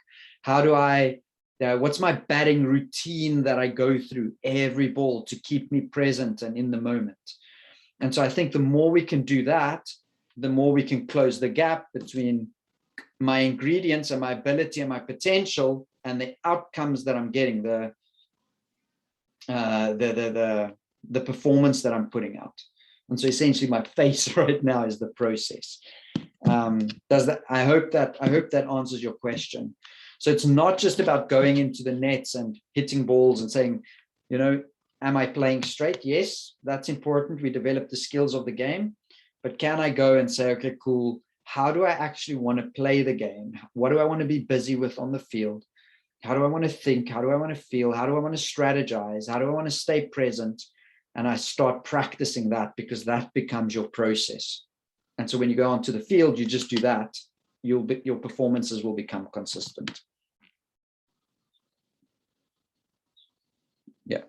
How do what's my batting routine that I go through every ball to keep me present and in the moment? And so I think the more we can do that, the more we can close the gap between my ingredients and my ability and my potential and the outcomes that I'm getting, the performance that I'm putting out. And so essentially my face right now is the process. I hope that answers your question. So it's not just about going into the nets and hitting balls and saying, you know, am I playing straight? Yes, that's important. We develop the skills of the game, but can I go and say, okay, cool. How do I actually want to play the game? What do I want to be busy with on the field? How do I want to think? How do I want to feel? How do I want to strategize? How do I want to stay present? And I start practicing that, because that becomes your process. And so when you go onto the field, you just do that. Your performances will become consistent. Yeah.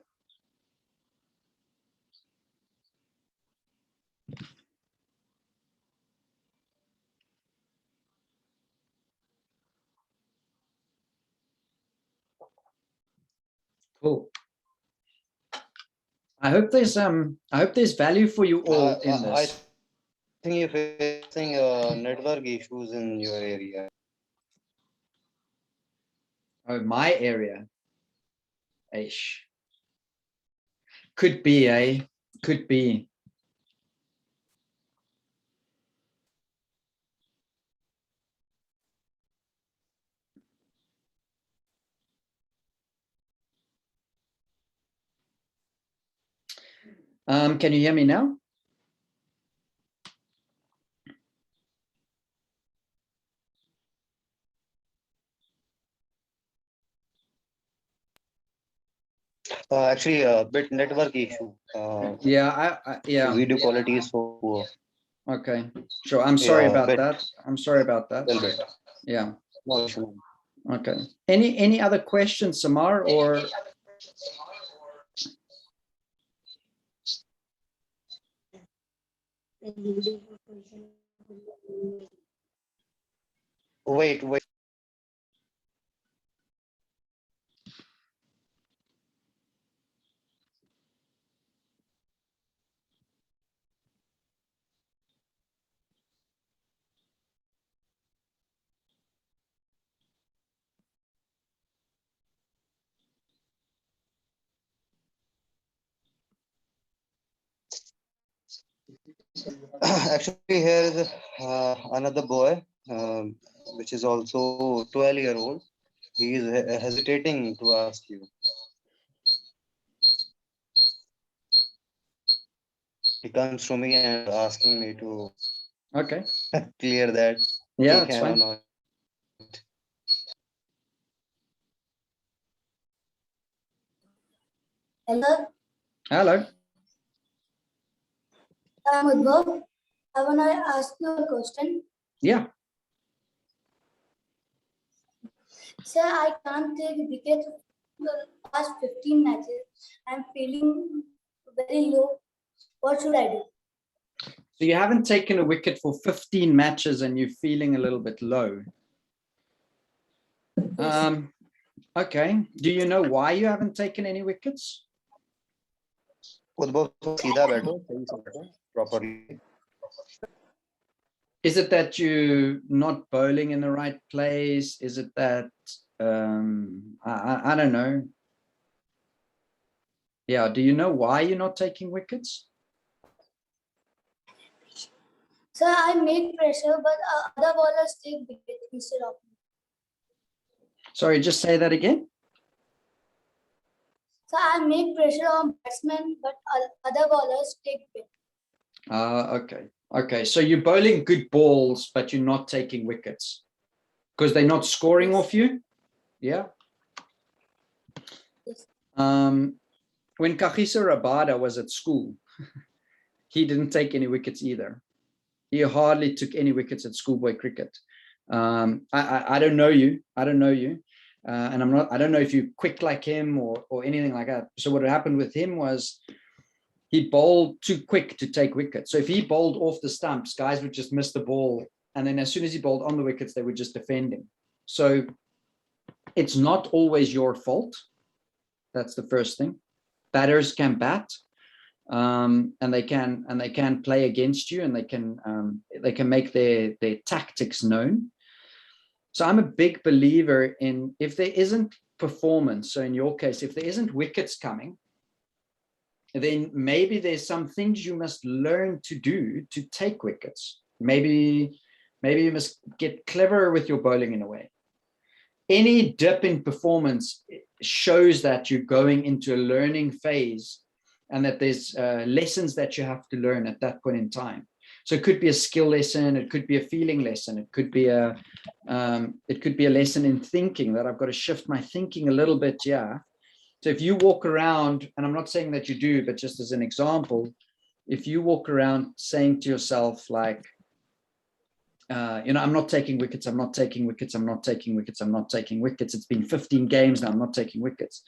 Cool. I hope there's value for you all in this. I think you're facing network issues in your area. Oh, my area. Ish. Could be, eh? Could be. Can you hear me now? Actually, a bit network issue. Yeah, yeah. Video quality is so poor. Okay, sure. I'm sorry Yeah, about bit, that. I'm sorry about that. little bit. Yeah. No issue. Okay. Any other questions, Samar, or Wait, wait. Actually, here is another boy, which is also 12-year-old. He is hesitating to ask you. He comes to me and asking me to okay? clear that Yeah, he it's can or fine. not. Hello, Hello. I'm Udbhav. I want to ask you a question. Yeah. Sir, I can't take wickets for the past 15 matches. I'm feeling very low. What should I do? So you haven't taken a wicket for 15 matches and you're feeling a little bit low. Okay. Do you know why you haven't taken any wickets? उद्भव सीधा बैठो सही से बैठो properly. Is it that you're not bowling in the right place? Is it that I don't know. Yeah. Do you know why you're not taking wickets? Sir, I make pressure, but other bowlers take wickets instead of me. Sorry, just say that again. So I make pressure on batsmen, but other bowlers take wickets. Okay. Okay. So you're bowling good balls, but you're not taking wickets because they're not scoring off you. Yeah. Yes. When Kagiso Rabada was at school, he didn't take any wickets either. He hardly took any wickets at schoolboy cricket. I don't know you. I don't know you. And I don't know if you're quick like him or anything like that. So what happened with him was he bowled too quick to take wickets. So if he bowled off the stumps, guys would just miss the ball. And then as soon as he bowled on the wickets, they would just defend him. So it's not always your fault. That's the first thing. Batters can bat, and they can play against you, and they can make their tactics known. So I'm a big believer in, if there isn't performance, so in your case, if there isn't wickets coming, then maybe there's some things you must learn to do to take wickets. Maybe you must get cleverer with your bowling in a way. Any dip in performance shows that you're going into a learning phase and that there's lessons that you have to learn at that point in time. So it could be a skill lesson, it could be a feeling lesson, it could be a lesson in thinking, that I've got to shift my thinking a little bit. Yeah. So if you walk around, and I'm not saying that you do, but just as an example, if you walk around saying to yourself like, I'm not taking wickets, I'm not taking wickets, I'm not taking wickets, I'm not taking wickets. It's been 15 games now, I'm not taking wickets.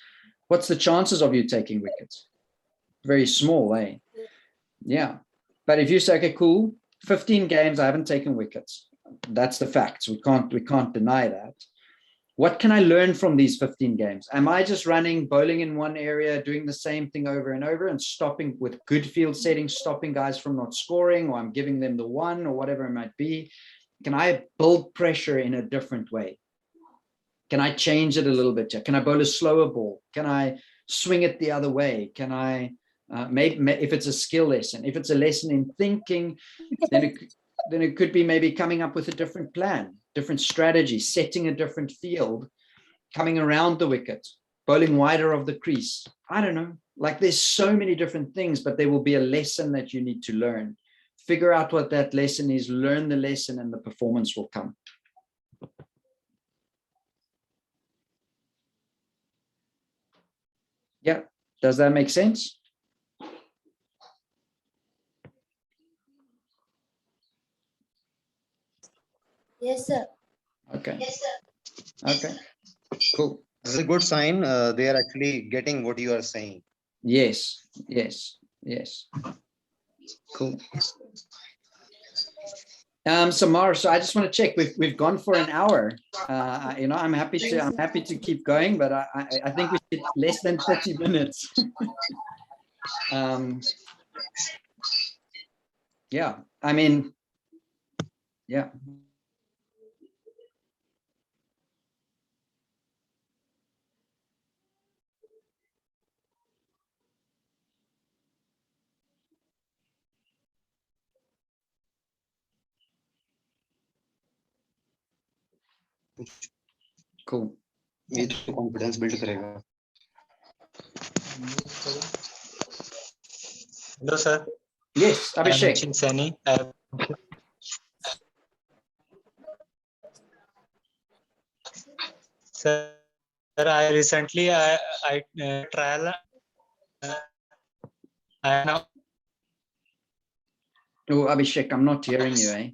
What's the chances of you taking wickets? Very small, eh? Yeah. But if you say, okay, cool, 15 games, I haven't taken wickets. That's the facts. We can't deny that. What can I learn from these 15 games? Am I just running, bowling in one area, doing the same thing over and over and stopping with good field settings, stopping guys from not scoring, or I'm giving them the one or whatever it might be? Can I build pressure in a different way? Can I change it a little bit? Can I bowl a slower ball? Can I swing it the other way? Can I, maybe if it's a skill lesson, if it's a lesson in thinking, then it could be maybe coming up with a different plan, different strategy, setting a different field, coming around the wicket, bowling wider of the crease. I don't know. Like there's so many different things, but there will be a lesson that you need to learn. Figure out what that lesson is, learn the lesson, and the performance will come. Yeah. Does that make sense? Yes, sir. Okay. Okay. Cool. This is a good sign. They are actually getting what you are saying. Yes. Yes. Yes. Cool. Samar, so I just want to check. We've gone for an hour. I'm happy to keep going, but I think we did less than 30 minutes. Yeah. I mean, yeah. Cool. ये तो confidence build करेगा. Hello, sir. Yes, I am Abhishek. Sani. Sir, I recently trial. I now. Oh, Abhishek, I'm not hearing you, eh?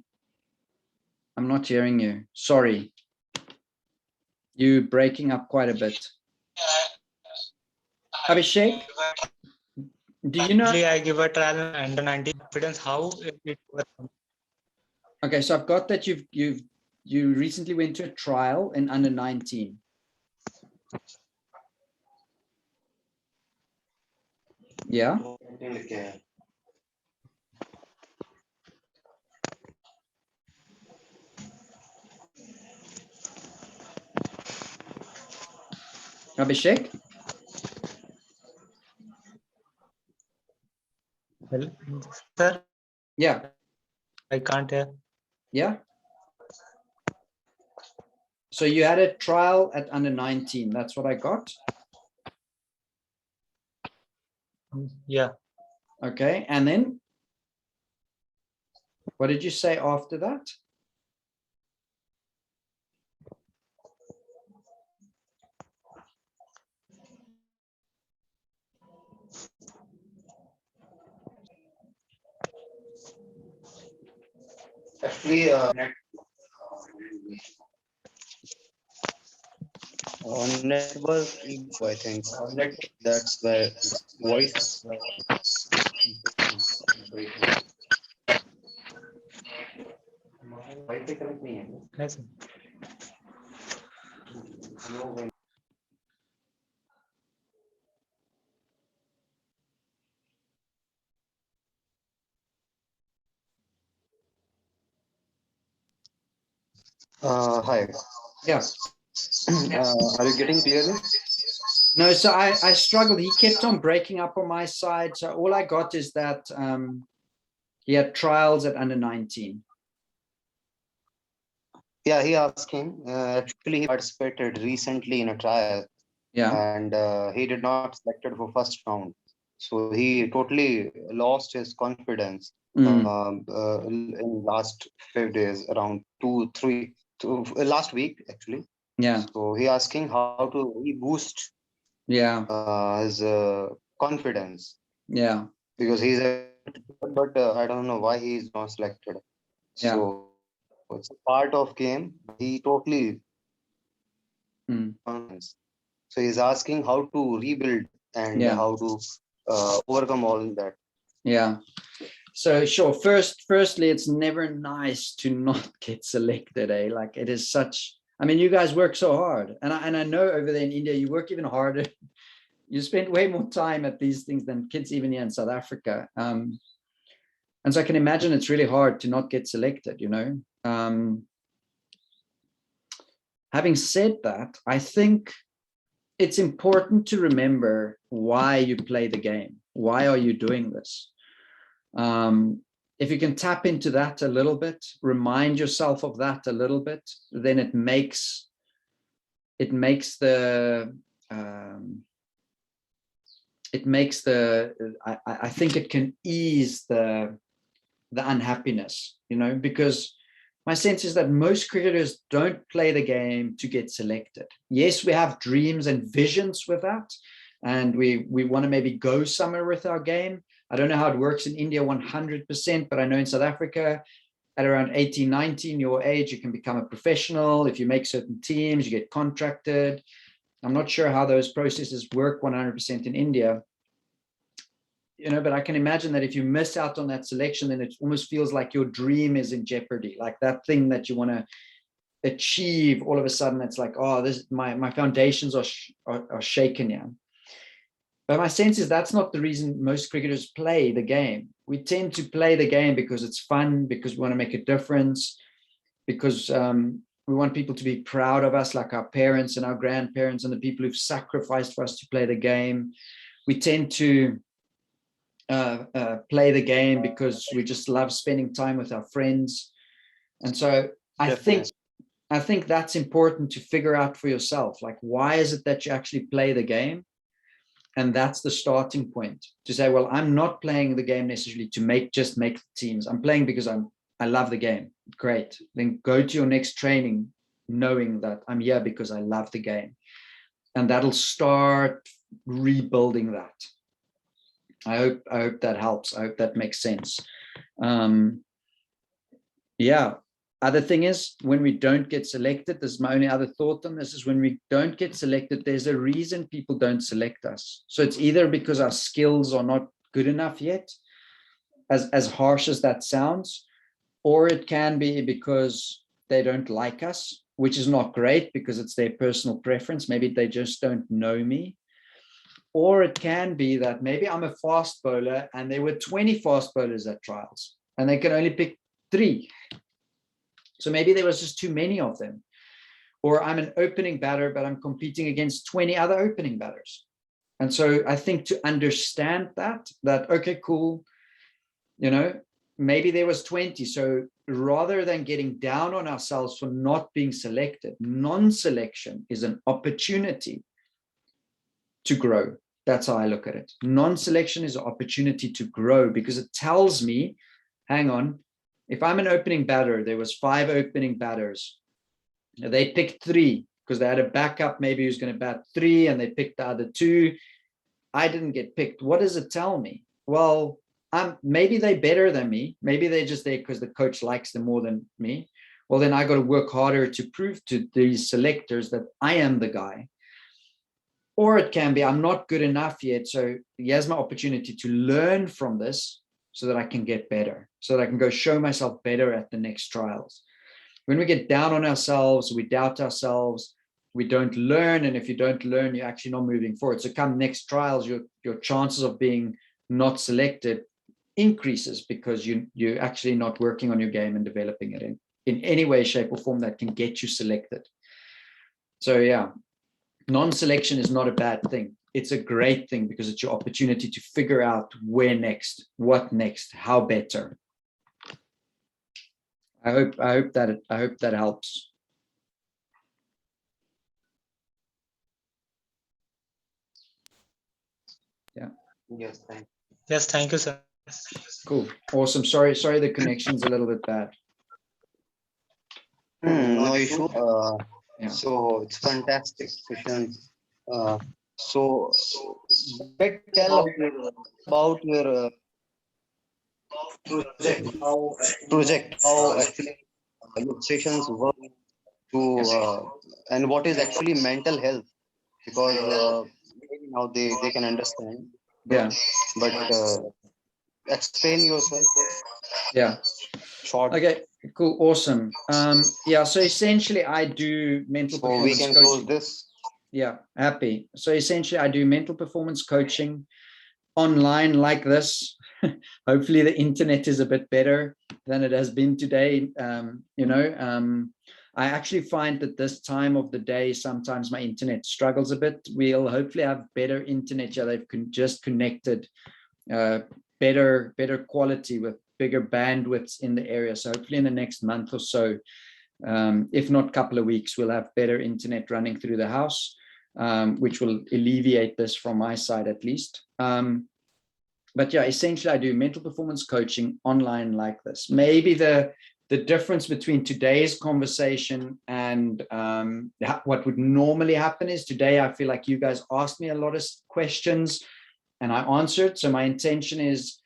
I'm not hearing you. Sorry. You breaking up quite a bit. Abhishek, do you know? I give a trial under 90 confidence. How it works? Okay, so I've got that you recently went to a trial in under 19. Yeah. Abhishek? Hello, sir. Yeah. I can't hear. Yeah. So you had a trial at under 19. That's what I got. Yeah. Okay. And then what did you say after that? Actually, network issue, I think. That's why voice. Yes, sir. Hi. Yeah. Are you getting clearly? No, so I struggled. He kept on breaking up on my side. So all I got is that he had trials at under 19. Yeah, he asking. Actually, he participated recently in a trial, Yeah. and he did not selected for first round. So he totally lost his confidence in last 5 days, around last week actually. Yeah. So he asking how to reboost Yeah. his confidence, Yeah. because he's a but I don't know why he is not selected. Yeah. So it's a part of game. He totally Mm. so he's asking how to rebuild and Yeah. how to overcome all that. Yeah. So sure. Firstly, it's never nice to not get selected, eh? Like it is such, I mean, you guys work so hard. And I know over there in India, you work even harder. You spend way more time at these things than kids even here in South Africa. And so I can imagine it's really hard to not get selected, you know. Having said that, I think it's important to remember why you play the game. Why are you doing this? If you can tap into that a little bit, remind yourself of that a little bit, then it makes the I think it can ease the unhappiness, you know, because my sense is that most cricketers don't play the game to get selected. Yes, we have dreams and visions with that, and we want to maybe go somewhere with our game. I don't know how it works in India 100%, but I know in South Africa, at around 18, 19, your age, you can become a professional. If you make certain teams, you get contracted. I'm not sure how those processes work 100% in India, but I can imagine that if you miss out on that selection, then it almost feels like your dream is in jeopardy, like that thing that you want to achieve. All of a sudden, it's like, oh, my foundations are shaken. Yeah. But my sense is that's not the reason most cricketers play the game. We tend to play the game because it's fun, because we want to make a difference, because we want people to be proud of us, like our parents and our grandparents and the people who've sacrificed for us to play the game. We tend to play the game because we just love spending time with our friends. And so I think that's important to figure out for yourself. Like, why is it that you actually play the game? And that's the starting point, to say, well, I'm not playing the game necessarily to just make the teams. I'm playing because I love the game. Great. Then go to your next training knowing that I'm here because I love the game. And that'll start rebuilding that. I hope that helps. I hope that makes sense. Yeah. Other thing is, when we don't get selected, this is my only other thought on this, is when we don't get selected, there's a reason people don't select us. So it's either because our skills are not good enough yet, as harsh as that sounds, or it can be because they don't like us, which is not great because it's their personal preference. Maybe they just don't know me. Or it can be that maybe I'm a fast bowler and there were 20 fast bowlers at trials and they can only pick 3. So maybe there was just too many of them. Or I'm an opening batter, but I'm competing against 20 other opening batters. And so I think to understand that, okay, cool, maybe there was 20. So rather than getting down on ourselves for not being selected, non-selection is an opportunity to grow. That's how I look at it. Non-selection is an opportunity to grow because it tells me, hang on, if I'm an opening batter, there was 5 opening batters. They picked 3 because they had a backup maybe who's going to bat 3 and they picked the other 2. I didn't get picked. What does it tell me? Well, maybe they're better than me. Maybe they're just there because the coach likes them more than me. Well, then I got to work harder to prove to these selectors that I am the guy. Or it can be, I'm not good enough yet. So here's my opportunity to learn from this so that I can get better, so that I can go show myself better at the next trials. When we get down on ourselves, we doubt ourselves, we don't learn. And if you don't learn, you're actually not moving forward. So come next trials, your chances of being not selected increases because you're actually not working on your game and developing it in any way, shape or form that can get you selected. So yeah, non-selection is not a bad thing. It's a great thing because it's your opportunity to figure out where next, what next, how better. I hope that helps. Yeah. Yes, thank you, sir. Cool. Awesome. Sorry, the connection's a little bit bad. No issue. Yeah. So it's fantastic session. So tell about your project, how actually your sessions work to and what is actually mental health, because maybe now they can understand. Yeah. But explain yourself. Yeah. Short. Okay. Cool. Awesome. Yeah. So essentially, I do mental So we performance can coaching. close this. Yeah. Happy. So essentially, I do mental performance coaching online like this. Hopefully, the internet is a bit better than it has been today. I actually find that this time of the day, sometimes my internet struggles a bit. We'll hopefully have better internet. Yeah, they've just connected better quality with bigger bandwidths in the area. So hopefully in the next month or so, if not couple of weeks, we'll have better internet running through the house, which will alleviate this from my side at least. But yeah, essentially I do mental performance coaching online like this. Maybe the difference between today's conversation and what would normally happen is today I feel like you guys asked me a lot of questions and I answered. So my intention is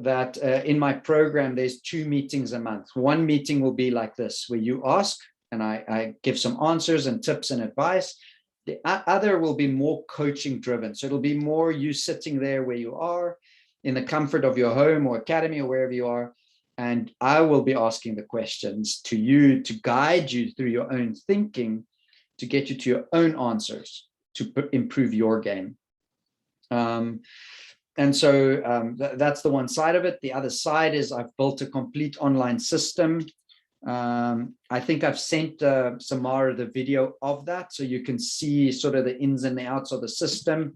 that in my program, there's 2 meetings a month. One meeting will be like this, where you ask and I give some answers and tips and advice. The other will be more coaching driven. So it'll be more you sitting there where you are in the comfort of your home or academy or wherever you are. And I will be asking the questions to you to guide you through your own thinking, to get you to your own answers, to improve your game. And so that's the one side of it. The other side is I've built a complete online system. I think I've sent Samar the video of that, so you can see sort of the ins and the outs of the system.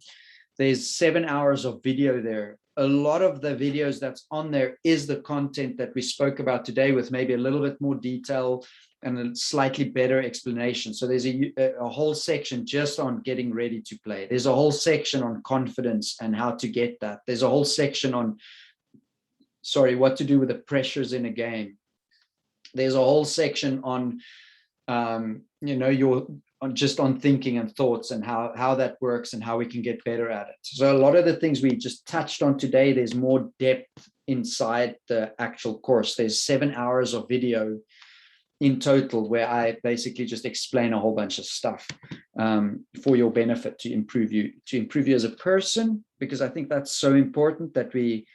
There's 7 hours of video there. A lot of the videos that's on there is the content that we spoke about today, with maybe a little bit more detail and a slightly better explanation. So there's a whole section just on getting ready to play. There's a whole section on confidence and how to get that. There's a whole section on, what to do with the pressures in a game. There's a whole section on, just on thinking and thoughts and how that works and how we can get better at it. So a lot of the things we just touched on today, there's more depth inside the actual course. There's 7 hours of video in total, where I basically just explain a whole bunch of stuff for your benefit, to improve you as a person, because I think that's so important that we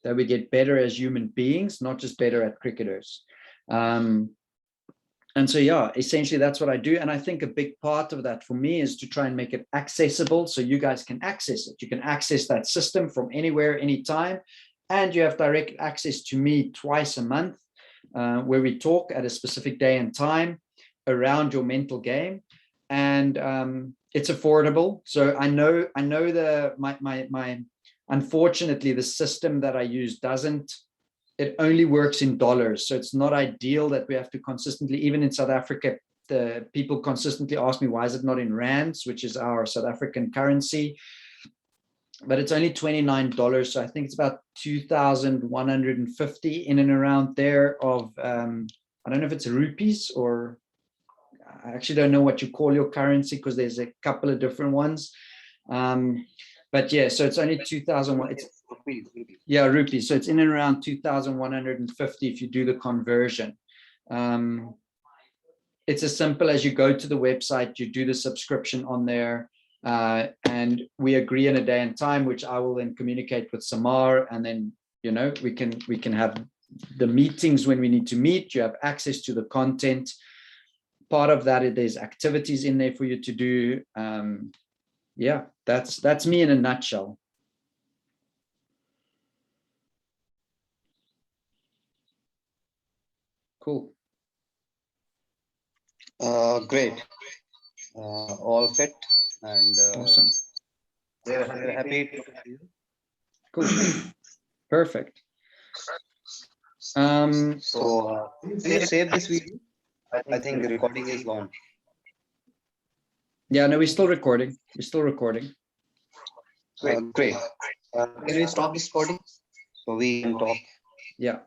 get better as human beings, not just better at cricketers. And so, yeah, essentially that's what I do. And I think a big part of that for me is to try and make it accessible so you guys can access it. You can access that system from anywhere, anytime, and you have direct access to me twice a month, where we talk at a specific day and time around your mental game. And it's affordable. So I know my unfortunately, the system that I use it only works in dollars. So it's not ideal that we have to consistently, even in South Africa, the people consistently ask me, why is it not in rands, which is our South African currency? But it's only $29. So I think it's about 2,150 in and around there of, I don't know if it's rupees, or I actually don't know what you call your currency, because there's a couple of different ones. But yeah, so it's only 2,000. Yeah, rupees. So it's in and around 2,150 if you do the conversion. It's as simple as you go to the website, you do the subscription on there, and we agree on a day and time, which I will then communicate with Samar, and then we can have the meetings when we need to meet. You have access to the content. Part of that, there's activities in there for you to do. Yeah, that's me in a nutshell. Cool. Great. All fit and Awesome. we're happy to have you. Cool. Perfect. So can you save this video? I think the recording is gone. Yeah, no, we're still recording. Great. Can we stop this recording so we can talk? Yeah.